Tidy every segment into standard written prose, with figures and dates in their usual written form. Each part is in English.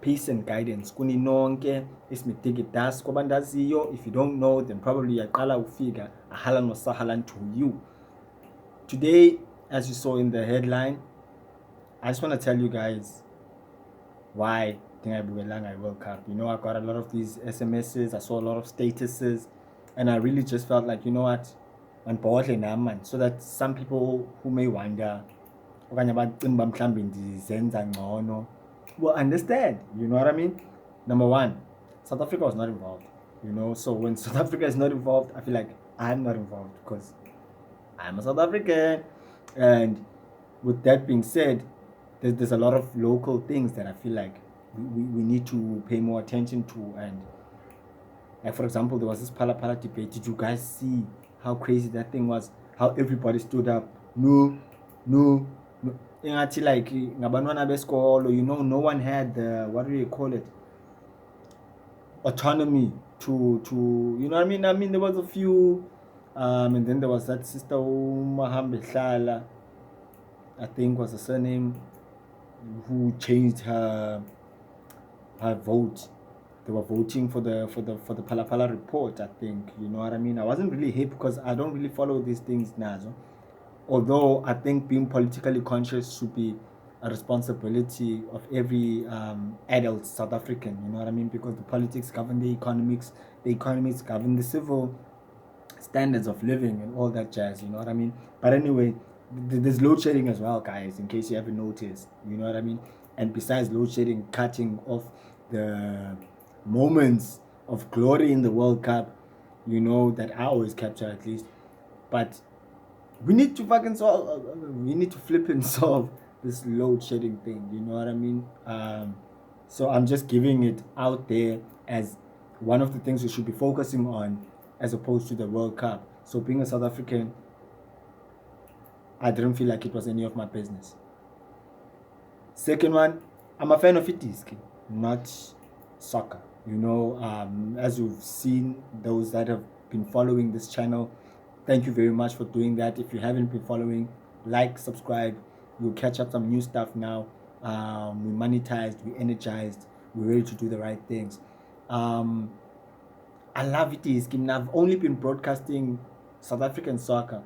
peace and guidance kuni nonke isimitigit das kwabandaziyo. If you don't know, then probably yaqala ufika ahlan wa sahlan to you. Today, as you saw in the headline, I just want to tell you guys why I World Cup. You know, I got a lot of these SMSs, I saw a lot of statuses, and I really just felt like, you know what, so that some people who may wonder will understand. You know what I mean? Number one, South Africa was not involved. You know, so when South Africa is not involved, I feel like I'm not involved because I'm a South African. And with that being said, there's a lot of local things that I feel like we need to pay more attention to. And like, for example, there was this Phala-Phala debate. Did you guys see how crazy that thing was? How everybody stood up. No. Like, you know, no one had the, what do you call it? Autonomy to you know what I mean? I mean, there was a few, and then there was that sister Mahambe Shala, I think was the surname, who changed her vote. They were voting for the Phala-Phala report, I think. You know what I mean? I wasn't really hip because I don't really follow these things now. Although I think being politically conscious should be a responsibility of every adult South African, you know what I mean? Because the politics govern the economics govern the civil standards of living and all that jazz, you know what I mean? But anyway, there's load shedding as well, guys, in case you haven't noticed, you know what I mean? And besides load shedding, cutting off the moments of glory in the World Cup, you know, that I always capture at least. But we need to fucking solve, we need to flip and solve this load shedding thing, you know what I mean? So I'm just giving it out there as one of the things we should be focusing on as opposed to the World Cup. So being a South African, I didn't feel like it was any of my business. Second one, I'm a fan of Itiski, not soccer. You know, as you've seen, those that have been following this channel, thank you very much for doing that. If you haven't been following, like, subscribe. We'll catch up some new stuff now. We monetized, we energized, we're ready to do the right things. I love it. I've only been broadcasting South African soccer,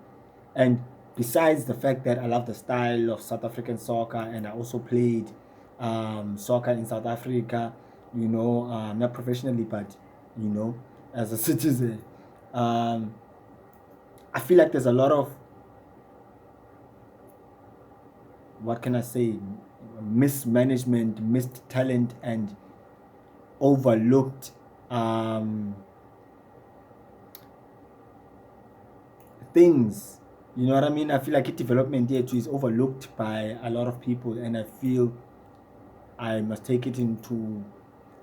and besides the fact that I love the style of South African soccer, and I also played soccer in South Africa, you know, not professionally, but you know, as a citizen. I feel like there's a lot of, what can I say, mismanagement, missed talent, and overlooked things. You know what I mean? I feel like development here too is overlooked by a lot of people, and I feel I must take it into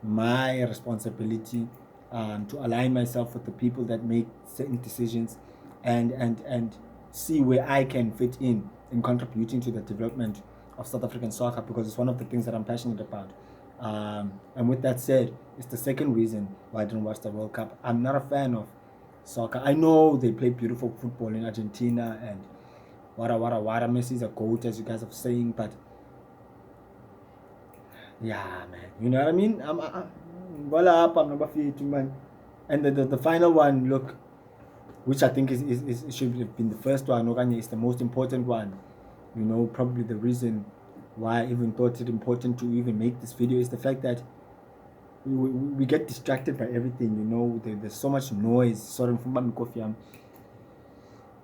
my responsibility to align myself with the people that make certain decisions, and see where I can fit in contributing to the development of South African soccer, because it's one of the things that I'm passionate about. And with that said, it's the second reason why I didn't watch the World Cup. I'm not a fan of soccer. I know they play beautiful football in Argentina, and wada, Messi is a GOAT, as you guys are saying, but yeah, man, you know what I mean? I'm number 52, man. And the final one, look, which I think is should have been the first one, Okanye, is the most important one. You know, probably the reason why I even thought it important to even make this video is the fact that we get distracted by everything, you know. There's so much noise.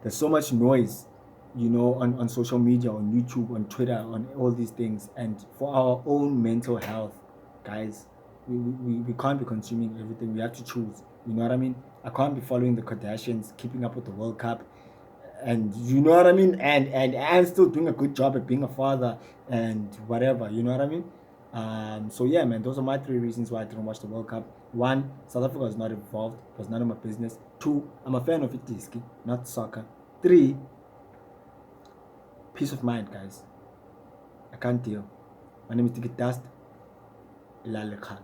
There's so much noise, you know, on social media, on YouTube, on Twitter, on all these things. And for our own mental health, guys, we can't be consuming everything. We have to choose, you know what I mean? I can't be following the Kardashians, keeping up with the World Cup, and you know what I mean, and still doing a good job at being a father and whatever, you know what I mean? So yeah, man, those are my 3 reasons why I didn't watch the World Cup. 1, South Africa was not involved, it was none of my business. 2, I'm a fan of Itiski, not soccer. 3, peace of mind, guys. I can't deal. My name is Tiki Dust. Ilale Khan.